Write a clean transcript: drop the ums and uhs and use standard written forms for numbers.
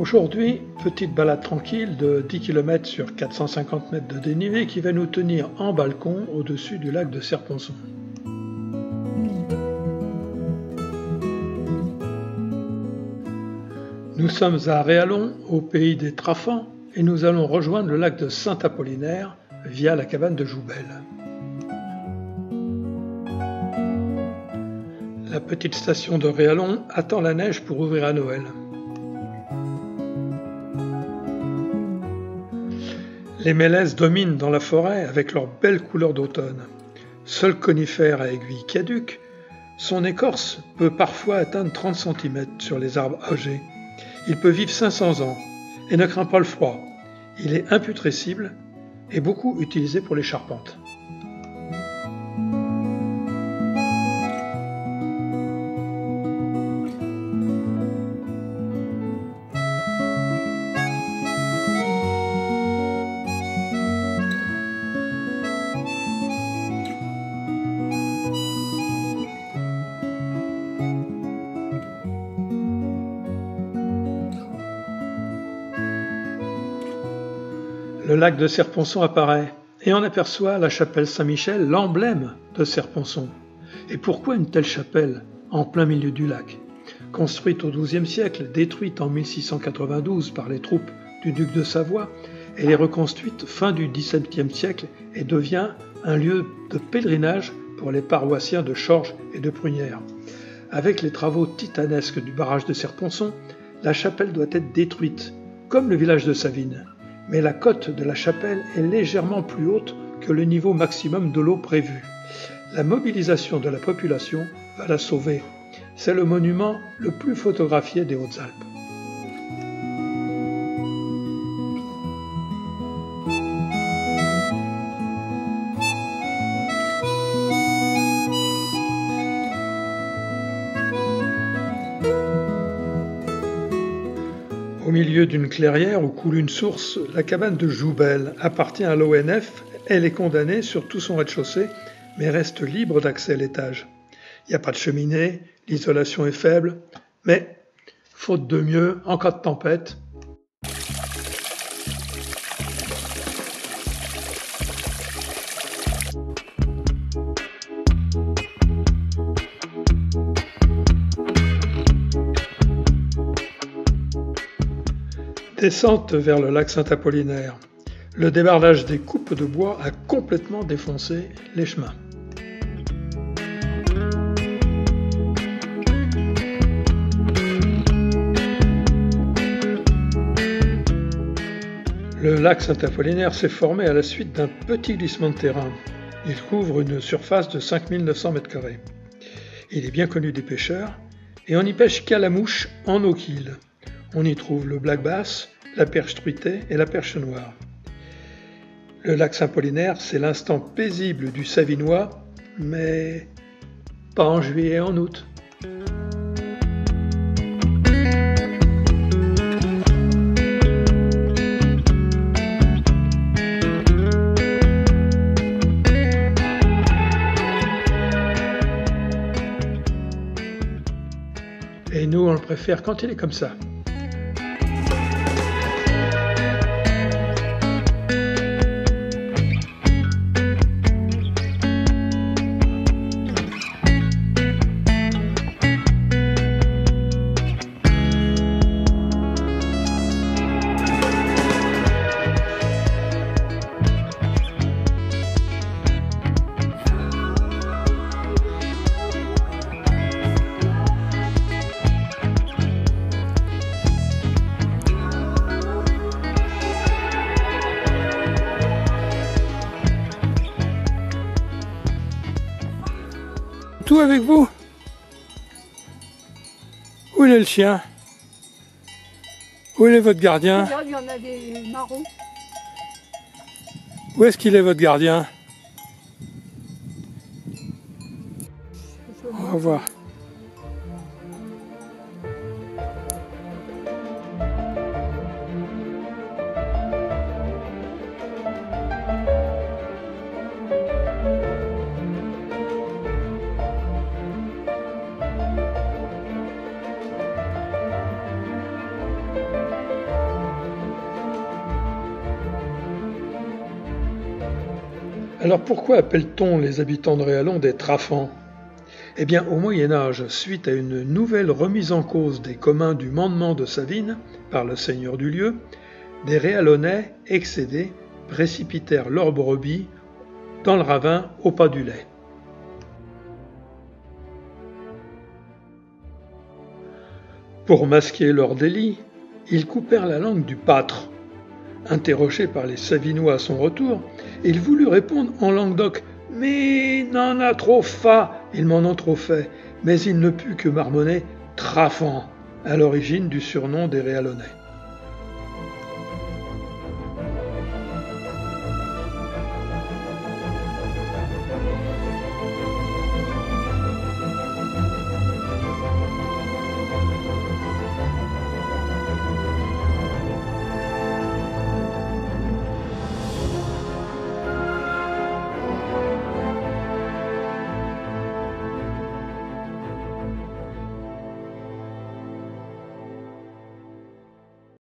Aujourd'hui, petite balade tranquille de 10 km sur 450 mètres de dénivelé qui va nous tenir en balcon au-dessus du lac de Serponçon. Nous sommes à Réallon, au pays des Trafans, et nous allons rejoindre le lac de Saint-Apollinaire via la cabane de Joubel. La petite station de Réallon attend la neige pour ouvrir à Noël. Les mélèzes dominent dans la forêt avec leur belle couleur d'automne. Seul conifère à aiguilles caduques, son écorce peut parfois atteindre 30 cm sur les arbres âgés. Il peut vivre 500 ans et ne craint pas le froid. Il est imputrescible et beaucoup utilisé pour les charpentes. Le lac de Serponçon apparaît et on aperçoit la chapelle Saint-Michel, l'emblème de Serponçon. Et pourquoi une telle chapelle en plein milieu du lac? Construite au XIIe siècle, détruite en 1692 par les troupes du duc de Savoie, elle est reconstruite fin du XVIIe siècle et devient un lieu de pèlerinage pour les paroissiens de Chorges et de Prunières. Avec les travaux titanesques du barrage de Serponçon, la chapelle doit être détruite, comme le village de Savines. Mais la cote de la chapelle est légèrement plus haute que le niveau maximum de l'eau prévu. La mobilisation de la population va la sauver. C'est le monument le plus photographié des Hautes-Alpes. Au milieu d'une clairière où coule une source, la cabane de Joubel appartient à l'ONF. Elle est condamnée sur tout son rez-de-chaussée, mais reste libre d'accès à l'étage. Il n'y a pas de cheminée, l'isolation est faible, mais, faute de mieux, en cas de tempête, descente vers le lac Saint-Apollinaire. Le débardage des coupes de bois a complètement défoncé les chemins. Le lac Saint-Apollinaire s'est formé à la suite d'un petit glissement de terrain. Il couvre une surface de 5900 m². Il est bien connu des pêcheurs et on n'y pêche qu'à la mouche en eau quille. On y trouve le black bass, la perche truitée et la perche noire. Le lac Saint-Apollinaire, c'est l'instant paisible du Savinois, mais pas en juillet et en août. Et nous, on le préfère quand il est comme ça. Tout avec vous? Où est le chien? Où est votre gardien? Là, il y en a des marrons. Où est-ce qu'il est votre gardien? On va voir. Alors pourquoi appelle-t-on les habitants de Réallon des Trafans? Eh bien, au Moyen-Âge, suite à une nouvelle remise en cause des communs du mandement de Savines par le seigneur du lieu, des Réallonnais, excédés, précipitèrent leurs brebis dans le ravin au pas du lait. Pour masquer leur délit, ils coupèrent la langue du pâtre. Interrogé par les Savinois à son retour, il voulut répondre en langue d'oc. Mais n'en a trop fa, ils m'en ont trop fait, mais il ne put que marmonner Trafan, à l'origine du surnom des Réallonnais.